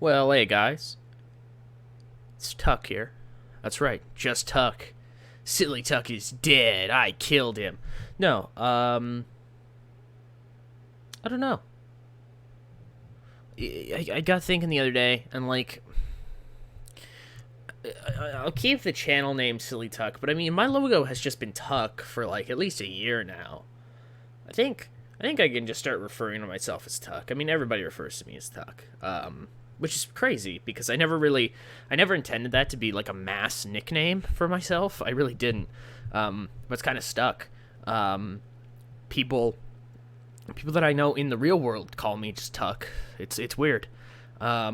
Well, hey guys, it's Tuck here. That's right, just Tuck. Silly Tuck is dead. I killed him. No, I don't know. I got thinking the other day, and like, I'll keep the channel name Silly Tuck, but I mean, my logo has just been Tuck for like at least a year now. I think I can just start referring to myself as Tuck. I mean, everybody refers to me as Tuck. Which is crazy because I never intended that to be like a mass nickname for myself. I really didn't. But it's kind of stuck. People that I know in the real world call me just Tuck. It's weird. I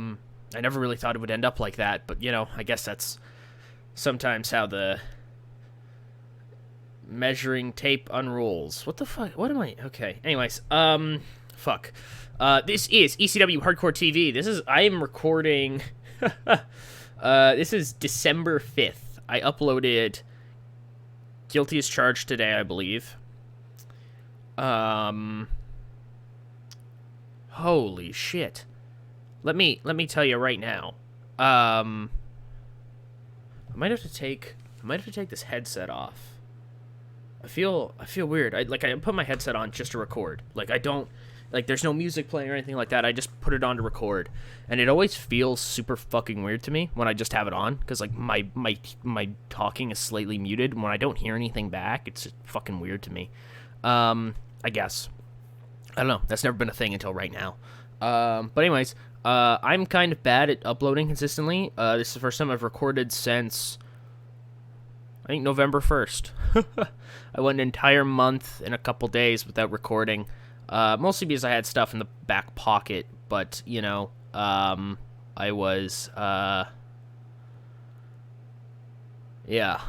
never really thought it would end up like that, but you know, I guess that's sometimes how the measuring tape unrolls. What the fuck? What am I? Okay. Anyways, fuck. This is ECW Hardcore TV. I am recording, this is December 5th. I uploaded Guilty as Charged today, I believe. Holy shit. Let me tell you right now. I might have to take this headset off. I feel weird. I put my headset on just to record. There's no music playing or anything like that. I just put it on to record, and it always feels super fucking weird to me when I just have it on, because like my talking is slightly muted. When I don't hear anything back, it's just fucking weird to me. I guess I don't know. That's never been a thing until right now. But anyways, I'm kind of bad at uploading consistently. This is the first time I've recorded since I think November 1st. I went an entire month and a couple days without recording. Mostly because I had stuff in the back pocket, but, you know, I was, yeah,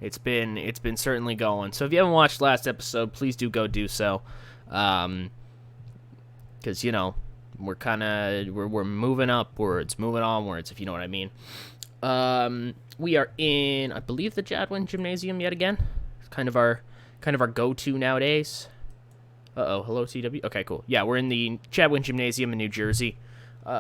it's been certainly going. So if you haven't watched last episode, please do do so, because, you know, we're moving upwards, moving onwards, if you know what I mean. We are in, I believe, the Jadwin Gymnasium yet again. It's kind of our go-to nowadays. Hello, TEW? Okay, cool. Yeah, we're in the Jadwin Gymnasium in New Jersey,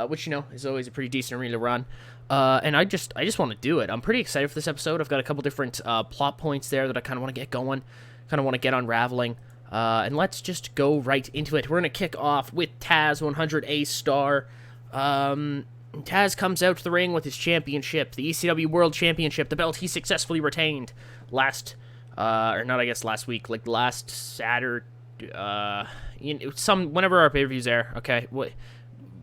which, you know, is always a pretty decent arena to run. And I just want to do it. I'm pretty excited for this episode. I've got a couple different plot points there that I kind of want to get going, kind of want to get unraveling. And let's just go right into it. We're going to kick off with Taz 100 A-Star. Taz comes out to the ring with his championship, the ECW World Championship, the belt he successfully retained last week, like last Saturday. Whenever our pay-per-view's there, okay,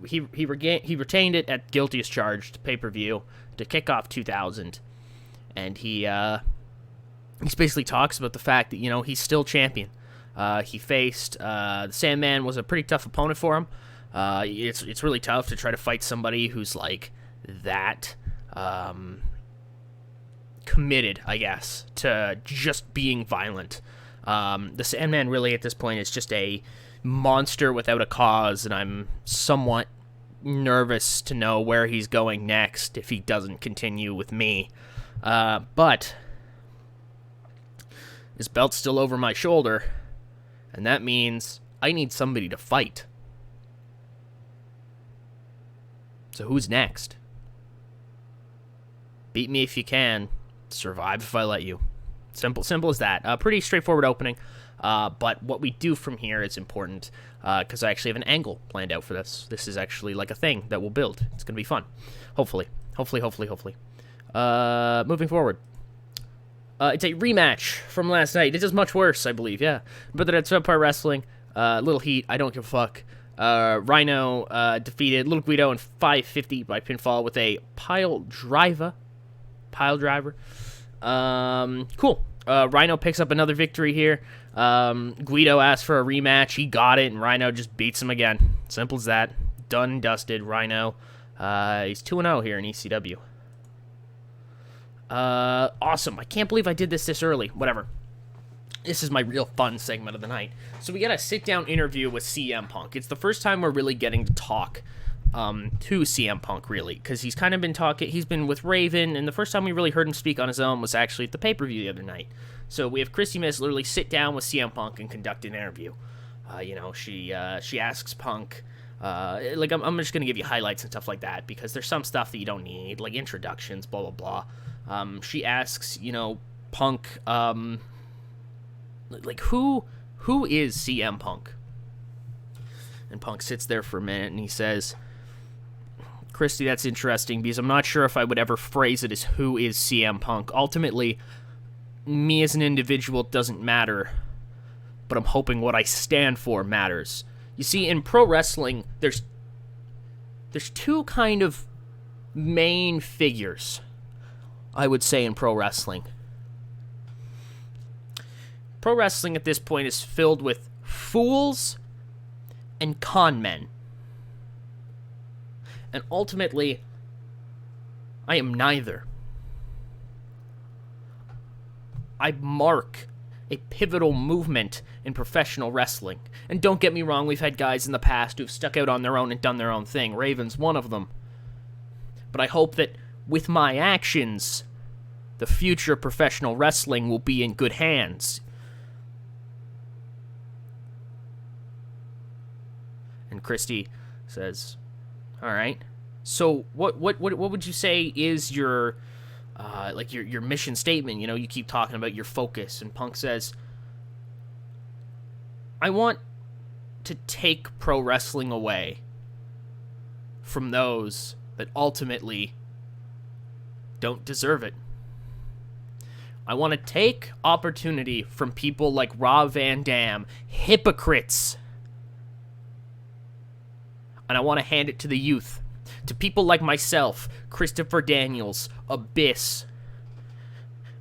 he retained it at Guilty as Charged pay-per-view to kick off 2000, and he basically talks about the fact that, you know, he's still champion. He faced the Sandman, was a pretty tough opponent for him. It's really tough to try to fight somebody who's like that committed, I guess, to just being violent. The Sandman really at this point is just a monster without a cause, and I'm somewhat nervous to know where he's going next if he doesn't continue with me. But his belt's still over my shoulder, and that means I need somebody to fight. So who's next? Beat me if you can. Survive if I let you. Simple as that. Pretty straightforward opening, but what we do from here is important, because I actually have an angle planned out for this. This is actually like a thing that we'll build. It's going to be fun. Hopefully. Moving forward. It's a rematch from last night. This is much worse, I believe, yeah. But that's Subpar Wrestling. Little Heat, I don't give a fuck. Rhino defeated Little Guido in 550 by pinfall with a pile driver. Cool. Rhino picks up another victory here. Guido asked for a rematch. He got it, and Rhino just beats him again. Simple as that. Done and dusted. Rhino. He's 2-0 here in ECW. Awesome. I can't believe I did this early. Whatever. This is my real fun segment of the night. So we got a sit-down interview with CM Punk. It's the first time we're really getting to talk to CM Punk, really, because he's kind of been talking, he's been with Raven, and the first time we really heard him speak on his own was actually at the pay-per-view the other night. So we have Christy Miss literally sit down with CM Punk and conduct an interview. She asks Punk Like, I'm just going to give you highlights and stuff like that, because there's some stuff that you don't need, like introductions, blah, blah, blah. She asks, Punk, like, who is CM Punk? And Punk sits there for a minute, and he says, Christy, that's interesting, because I'm not sure if I would ever phrase it as who is CM Punk. Ultimately, me as an individual doesn't matter, but I'm hoping what I stand for matters. You see, in pro wrestling, there's two kind of main figures, I would say, in pro wrestling. Pro wrestling at this point is filled with fools and con men. And ultimately, I am neither. I mark a pivotal movement in professional wrestling. And don't get me wrong, we've had guys in the past who've stuck out on their own and done their own thing. Raven's one of them. But I hope that with my actions, the future of professional wrestling will be in good hands. And Christy says, all right, so what would you say is your your mission statement? You keep talking about your focus. And Punk says, I want to take pro wrestling away from those that ultimately don't deserve it. I want to take opportunity from people like Rob Van Dam, hypocrites. And I want to hand it to the youth, to people like myself, Christopher Daniels, Abyss.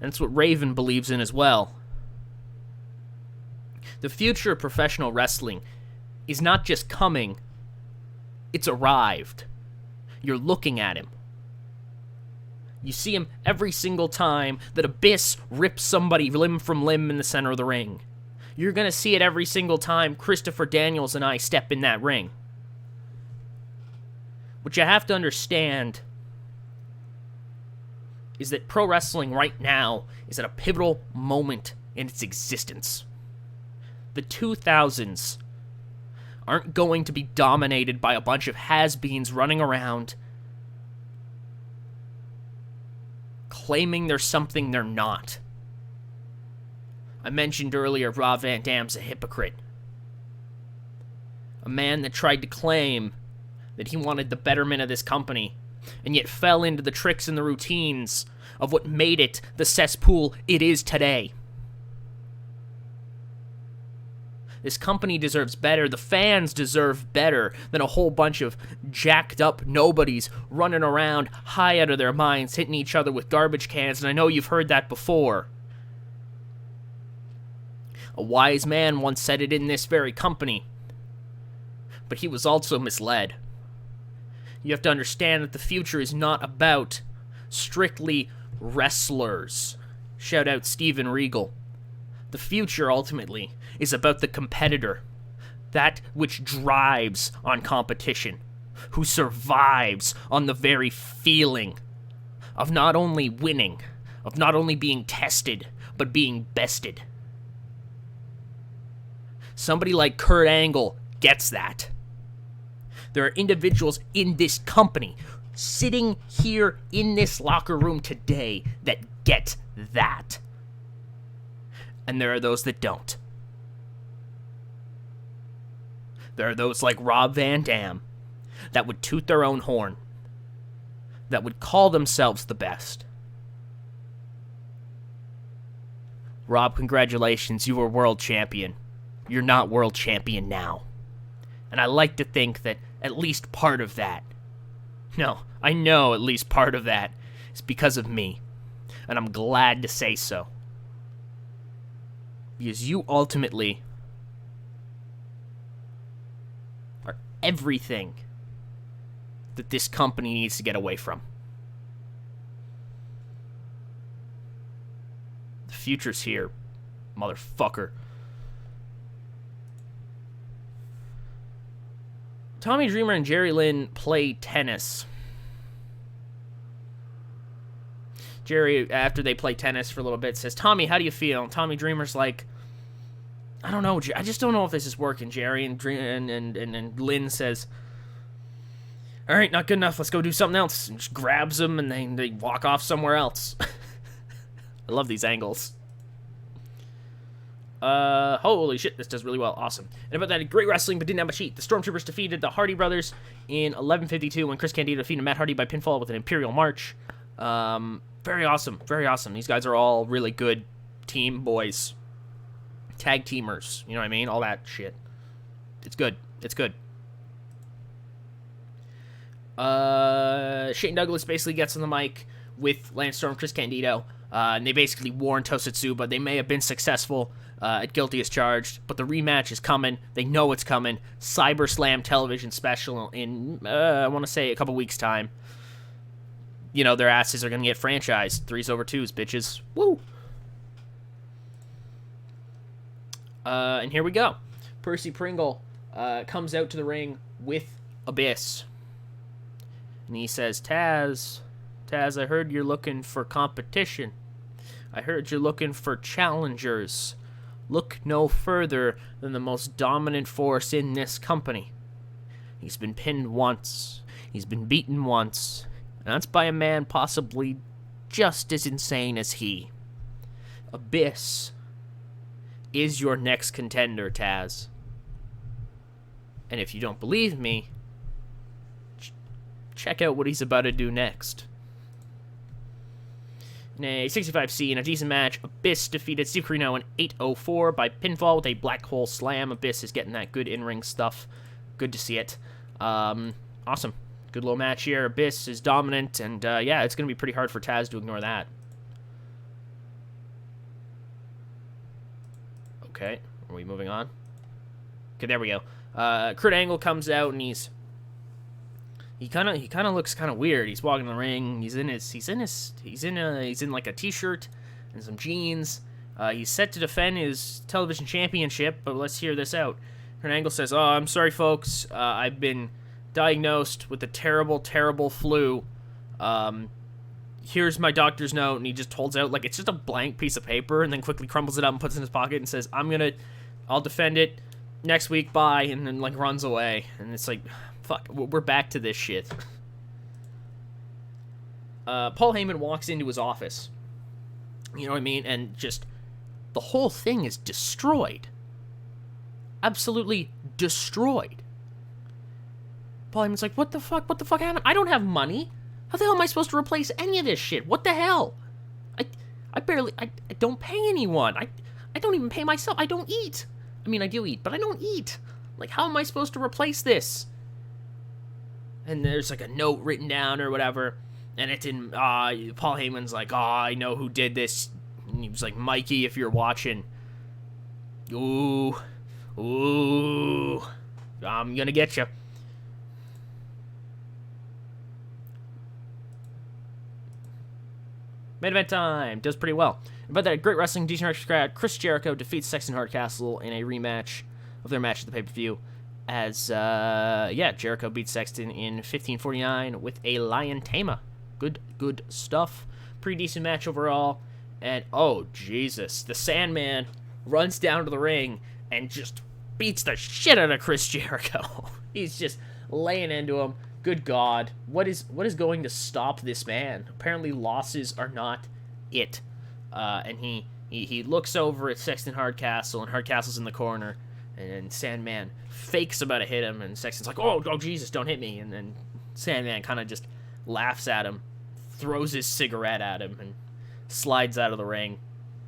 And that's what Raven believes in as well. The future of professional wrestling is not just coming, it's arrived. You're looking at him. You see him every single time that Abyss rips somebody limb from limb in the center of the ring. You're going to see it every single time Christopher Daniels and I step in that ring. What you have to understand is that pro wrestling right now is at a pivotal moment in its existence. The 2000s aren't going to be dominated by a bunch of has-beens running around claiming they're something they're not. I mentioned earlier Rob Van Dam's a hypocrite. A man that tried to claim that he wanted the betterment of this company, and yet fell into the tricks and the routines of what made it the cesspool it is today. This company deserves better. The fans deserve better than a whole bunch of jacked up nobodies running around high out of their minds, hitting each other with garbage cans, and I know you've heard that before. A wise man once said it in this very company, but he was also misled. You have to understand that the future is not about strictly wrestlers. Shout out Steven Regal. The future, ultimately, is about the competitor, that which drives on competition, who survives on the very feeling of not only winning, of not only being tested, but being bested. Somebody like Kurt Angle gets that. There are individuals in this company, sitting here in this locker room today, that get that. And there are those that don't. There are those like Rob Van Dam that would toot their own horn, that would call themselves the best. Rob, congratulations, you were world champion. You're not world champion now. And I like to think that at least part of that, no, I know at least part of that is because of me. And I'm glad to say so. Because you ultimately are everything that this company needs to get away from. The future's here, motherfucker. Tommy Dreamer and Jerry Lynn play tennis. Jerry, after they play tennis for a little bit, says, Tommy, how do you feel? And Tommy Dreamer's like, I don't know, I just don't know if this is working, Jerry. And Lynn says, all right, not good enough. Let's go do something else. And just grabs them, and they walk off somewhere else. I love these angles. Holy shit, this does really well. Awesome. And about that, great wrestling, but didn't have much heat. The Stormtroopers defeated the Hardy Brothers in 11:52 when Chris Candido defeated Matt Hardy by pinfall with an Imperial March. Very awesome. Very awesome. These guys are all really good team boys. Tag teamers. You know what I mean? All that shit. It's good. It's good. Shane Douglas basically gets on the mic with Lance Storm, Chris Candido, and they basically warn Tosatsuba they may have been successful at Guilty as Charged, but the rematch is coming. They know it's coming. Cyber Slam television special in, I want to say, a couple weeks' time. You know, their asses are going to get franchised. 3s/2s, bitches. Woo! And here we go. Percy Pringle comes out to the ring with Abyss. And he says, Taz, I heard you're looking for competition. I heard you're looking for challengers. Look no further than the most dominant force in this company. He's been pinned once. He's been beaten once. And that's by a man possibly just as insane as he. Abyss is your next contender, Taz. And if you don't believe me, check out what he's about to do next. In a 65C in a decent match, Abyss defeated Steve Corino in 8:04 by pinfall with a black hole slam. Abyss is getting that good in-ring stuff. Good to see it. Awesome. Good little match here. Abyss is dominant, and yeah, it's going to be pretty hard for Taz to ignore that. Okay, are we moving on? Okay, there we go. Kurt Angle comes out, and he kind of looks kind of weird. He's walking in the ring. He's in like a t-shirt and some jeans. He's set to defend his television championship, but let's hear this out. Kurt Angle says, "Oh, I'm sorry, folks. I've been diagnosed with a terrible, terrible flu. Here's my doctor's note," and he just holds out, like, it's just a blank piece of paper, and then quickly crumbles it up and puts it in his pocket and says, I'll defend it next week, bye, and then, like, runs away. And it's like, fuck, we're back to this shit. Paul Heyman walks into his office. You know what I mean? And just, the whole thing is destroyed. Absolutely destroyed. Paul Heyman's like, what the fuck, Adam? I don't have money. How the hell am I supposed to replace any of this shit? What the hell? I don't pay anyone. I don't even pay myself. I don't eat. I mean, I do eat, but I don't eat. Like, how am I supposed to replace this? And there's, like, a note written down or whatever, and it's in, Paul Heyman's like, I know who did this. And he was like, Mikey, if you're watching, ooh, I'm gonna get you. Main event time. Does pretty well. But that great wrestling, decent crowd. Chris Jericho defeats Sexton Hardcastle in a rematch of their match at the pay-per-view. As, Jericho beats Sexton in 15:49 with a Lion Tamer. Good stuff. Pretty decent match overall. And, oh, Jesus. The Sandman runs down to the ring and just beats the shit out of Chris Jericho. He's just laying into him. Good God, what is going to stop this man? Apparently losses are not it. And he looks over at Sexton Hardcastle, and Hardcastle's in the corner, and Sandman fakes about to hit him, and Sexton's like, oh Jesus, don't hit me. And then Sandman kind of just laughs at him, throws his cigarette at him, and slides out of the ring.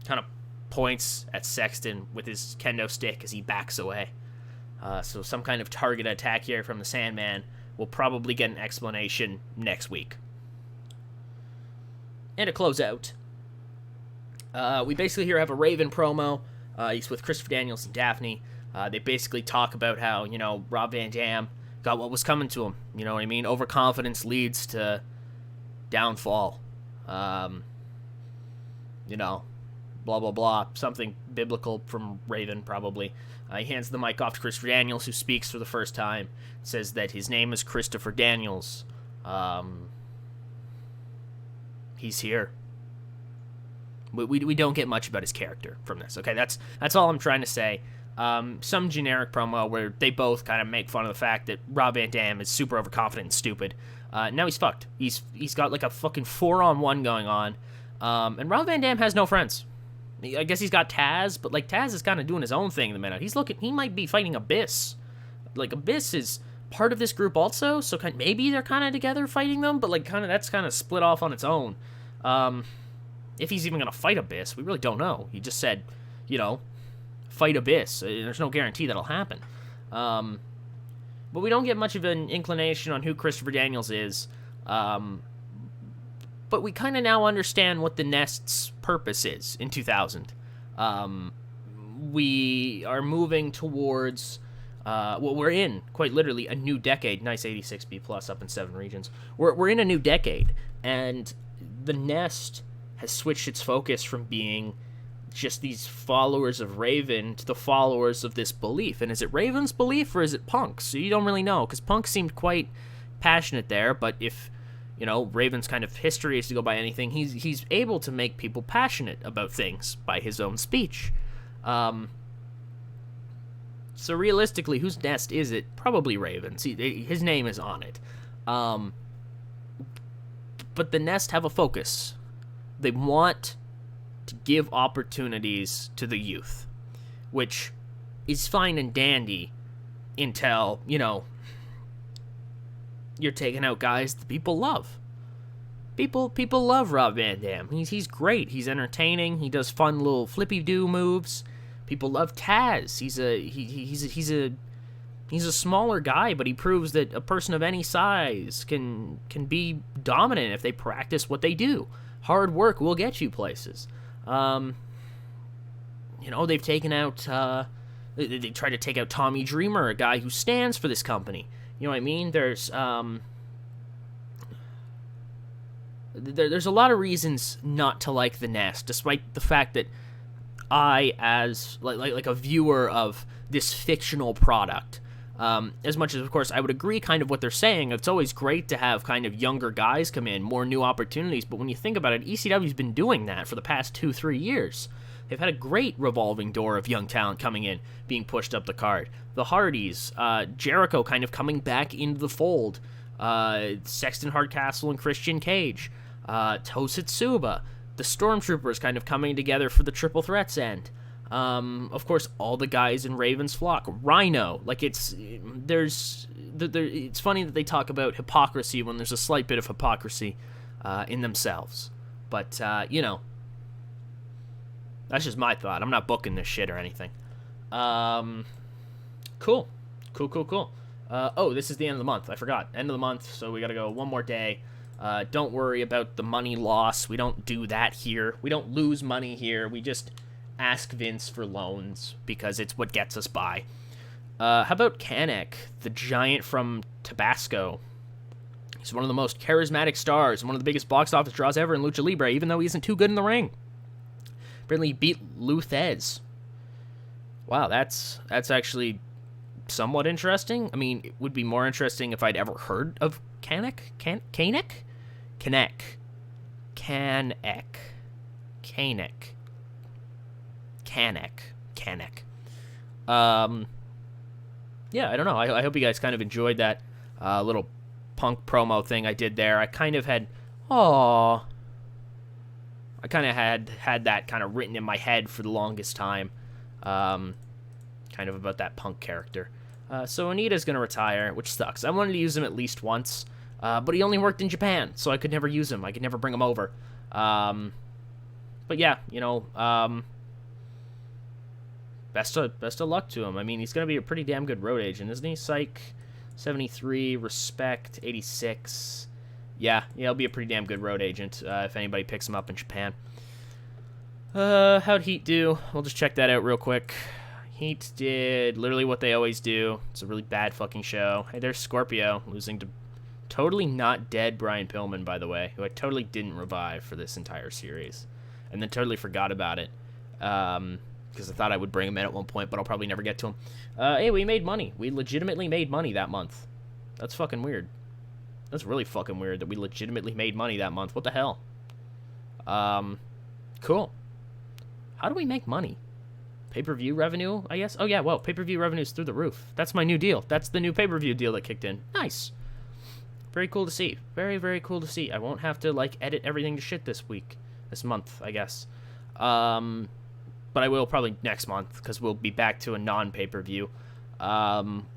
Kind of points at Sexton with his kendo stick as he backs away. So some kind of target attack here from the Sandman. We'll probably get an explanation next week. And to close out, we basically here have a Raven promo. He's with Christopher Daniels and Daphne. They basically talk about how, Rob Van Dam got what was coming to him. You know what I mean? Overconfidence leads to downfall. Blah, blah, blah. Something biblical from Raven, probably. He hands the mic off to Christopher Daniels, who speaks for the first time. Says that his name is Christopher Daniels. He's here. We don't get much about his character from this. Okay, that's all I'm trying to say. some generic promo where they both kind of make fun of the fact that Rob Van Dam is super overconfident and stupid. Now he's fucked. He's got like a fucking 4-on-1 going on, and Rob Van Dam has no friends. I guess he's got Taz, but like Taz is kind of doing his own thing in the minute. He might be fighting Abyss. Like Abyss is part of this group also, so maybe they're kind of together fighting them, but like that's kind of split off on its own. If he's even gonna fight Abyss, we really don't know. He just said, fight Abyss. There's no guarantee that'll happen. But we don't get much of an inclination on who Christopher Daniels is. But we kind of now understand what the Nest's purpose is in 2000. We are moving towards, we're in, quite literally, a new decade. Nice 86B plus up in 7 regions. We're in a new decade, and the Nest has switched its focus from being just these followers of Raven to the followers of this belief. And is it Raven's belief or is it Punk's? So you don't really know, because Punk seemed quite passionate there, but if Raven's kind of history is to go by anything, he's able to make people passionate about things by his own speech. So realistically, whose Nest is it? Probably Raven's. His name is on it. But the Nest have a focus. They want to give opportunities to the youth, which is fine and dandy until, you're taking out guys that people love. People love Rob Van Dam. He's great. He's entertaining. He does fun little flippy-do moves. People love Taz. He's a smaller guy, but he proves that a person of any size can be dominant if they practice what they do. Hard work will get you places. They've taken out. They tried to take out Tommy Dreamer, a guy who stands for this company. You know what I mean? There's a lot of reasons not to like the Nest, despite the fact that I, as like a viewer of this fictional product, as much as of course I would agree kind of what they're saying, it's always great to have kind of younger guys come in, more new opportunities. But when you think about it, ECW's been doing that for the past 2-3 years. They've had a great revolving door of young talent coming in, being pushed up the card. The Hardys, Jericho kind of coming back into the fold, Sexton Hardcastle and Christian Cage, Tositsuba, the Stormtroopers kind of coming together for the Triple Threats end. Of course, all the guys in Raven's flock. Rhino, it's funny that they talk about hypocrisy when there's a slight bit of hypocrisy in themselves. But, that's just my thought. I'm not booking this shit or anything. Cool. This is the end of the month. I forgot. End of the month, so we gotta go one more day. Don't worry about the money loss. We don't do that here. We don't lose money here. We just ask Vince for loans because it's what gets us by. How about Kanek, the giant from Tabasco? He's one of the most charismatic stars and one of the biggest box office draws ever in Lucha Libre, even though he isn't too good in the ring. Apparently he beat Luthez. Wow, that's actually somewhat interesting. I mean, it would be more interesting if I'd ever heard of Kanek. Yeah, I don't know. I hope you guys kind of enjoyed that little Punk promo thing I did there. I kind of had, had that kind of written in my head for the longest time, kind of about that Punk character. So Onita's going to retire, which sucks. I wanted to use him at least once, but he only worked in Japan, so I could never use him. I could never bring him over. But yeah, best of luck to him. I mean, he's going to be a pretty damn good road agent, isn't he? Psych, 73, Respect, 86. Yeah, he'll be a pretty damn good road agent if anybody picks him up in Japan. How'd Heat do? We'll just check that out real quick. Heat did literally what they always do. It's a really bad fucking show. Hey, there's Scorpio, losing to totally not dead Brian Pillman, by the way, who I totally didn't revive for this entire series. And then totally forgot about it. Because I thought I would bring him in at one point, but I'll probably never get to him. Hey, we made money. We legitimately made money that month. That's fucking weird. That's really fucking weird that we legitimately made money that month. What the hell? Cool. How do we make money? pay-per-view revenue, I guess. Oh, yeah, well, pay-per-view revenue is through the roof. That's my new deal. That's the new pay-per-view deal that kicked in. Nice. Very cool to see. Very, very cool to see. I won't have to, like, edit everything to shit this month, I guess. But I will probably next month, because we'll be back to a non-pay-per-view.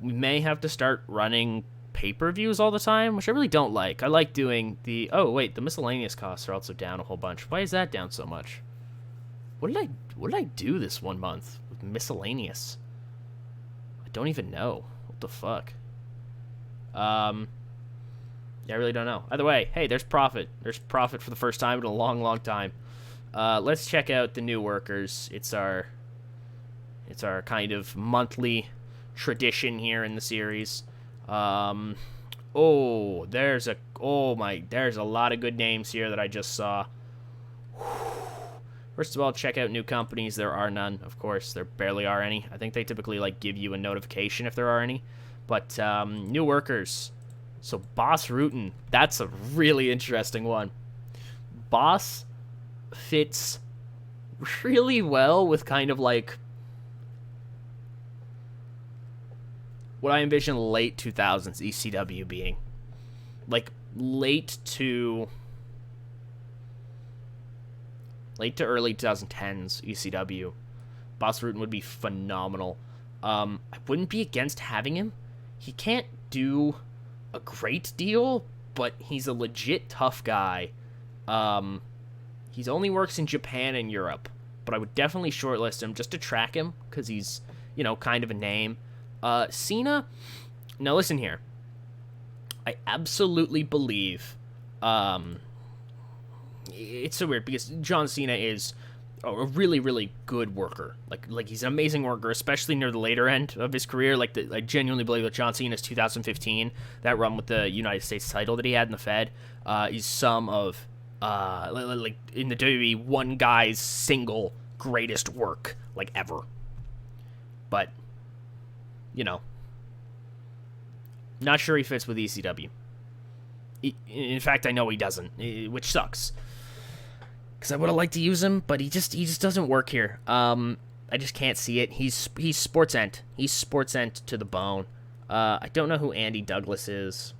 We may have to start running pay-per-views all the time, which I really don't like. I like doing the... Oh, wait, the miscellaneous costs are also down a whole bunch. Why is that down so much? What did I do this one month with miscellaneous? I don't even know. What the fuck? Yeah, I really don't know. Either way, hey, there's profit. There's profit for the first time in a long, long time. Let's check out the new workers. It's our kind of monthly tradition here in the series. There's a lot of good names here that I just saw. First of all, check out new companies. There are none, of course. There barely are any. I think they typically like give you a notification if there are any. But new workers. So Boss Rutan, that's a really interesting one. Boss fits really well with kind of like what I envision late 2000s ECW being. Like late to early 2010s ECW. Boss Rutan would be phenomenal. I wouldn't be against having him. He can't do a great deal, but he's a legit tough guy. He's only works in Japan and Europe, but I would definitely shortlist him just to track him, because he's, kind of a name. Cena, now listen here. I absolutely believe, it's so weird, because John Cena is a really, really good worker. Like he's an amazing worker, especially near the later end of his career. I genuinely believe that John Cena's 2015, that run with the United States title that he had in the Fed, is some of, like in the WWE, one guy's single greatest work, like, ever. But, not sure he fits with ECW. In fact, I know he doesn't, which sucks. Because I would have liked to use him, but he just doesn't work here. I just can't see it. He's sports ent. He's sports ent to the bone. I don't know who Andy Douglas is.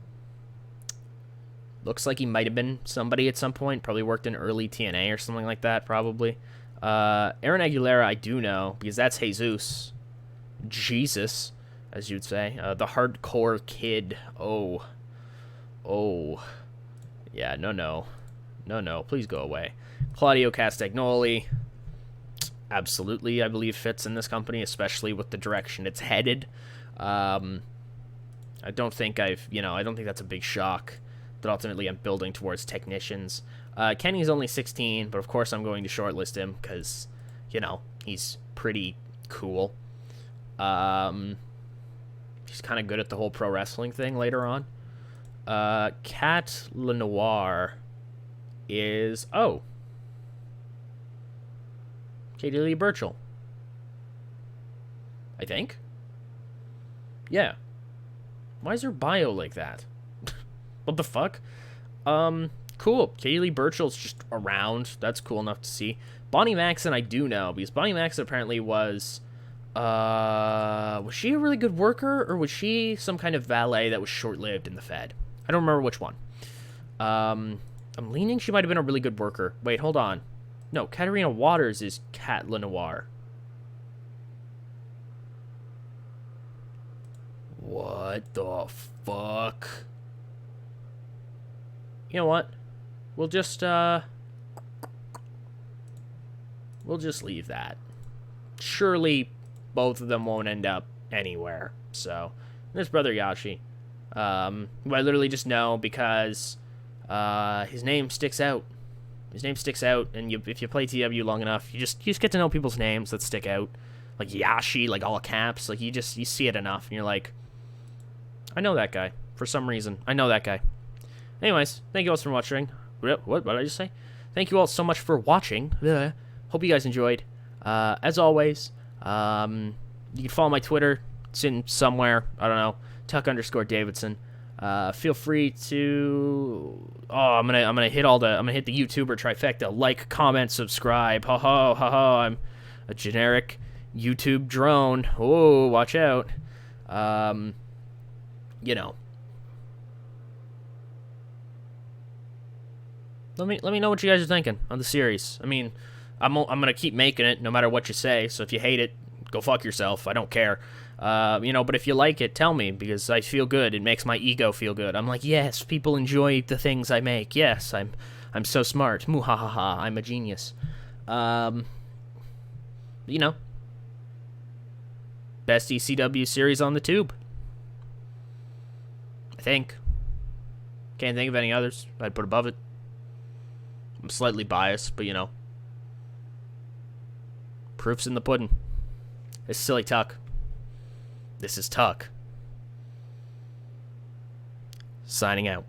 Looks like he might have been somebody at some point. Probably worked in early TNA or something like that, probably. Aaron Aguilera, I do know, because that's Jesus, as you'd say. The hardcore kid. Oh. Yeah, no. Please go away. Claudio Castagnoli, absolutely, I believe, fits in this company, especially with the direction it's headed. I don't think that's a big shock that ultimately I'm building towards technicians. Kenny's only 16, but of course I'm going to shortlist him because, he's pretty cool. He's kind of good at the whole pro wrestling thing later on. Kat Lenoir is... Oh. Katie Lee Burchill. I think. Yeah. Why is her bio like that? What the fuck? Cool. Katie Lee Burchill's just around. That's cool enough to see. Bonnie Maxon I do know, because Bonnie Maxon apparently was she a really good worker, or was she some kind of valet that was short-lived in the Fed? I don't remember which one. I'm leaning she might have been a really good worker. Wait, hold on. No, Katarina Waters is Kat Lenoir. What the fuck? You know what? We'll just leave that. Surely both of them won't end up anywhere. So, there's Brother Yashi. Who I literally just know because his name sticks out. His name sticks out, and if you play TEW long enough, you just get to know people's names that stick out. Like Yashi, like all caps. Like you see it enough, and you're like, I know that guy. For some reason, I know that guy. Anyways, thank you all for watching. What did I just say? Thank you all so much for watching. Hope you guys enjoyed. As always, you can follow my Twitter. It's in somewhere. I don't know. Tuck_Davidson. Feel free to. Oh, I'm gonna hit the YouTuber trifecta. Like, comment, subscribe. Ha ha ha ha. I'm a generic YouTube drone. Oh, watch out. You know. Let me know what you guys are thinking on the series. I mean, I'm gonna keep making it no matter what you say. So if you hate it, go fuck yourself. I don't care. But if you like it, tell me, because I feel good. It makes my ego feel good. I'm like, yes, people enjoy the things I make. Yes, I'm so smart. Muhahaha, I'm a genius. Best ECW series on the tube. I think. Can't think of any others I'd put above it. I'm slightly biased, but proof's in the pudding. It's silly Tuck. This is Tuck. Signing out.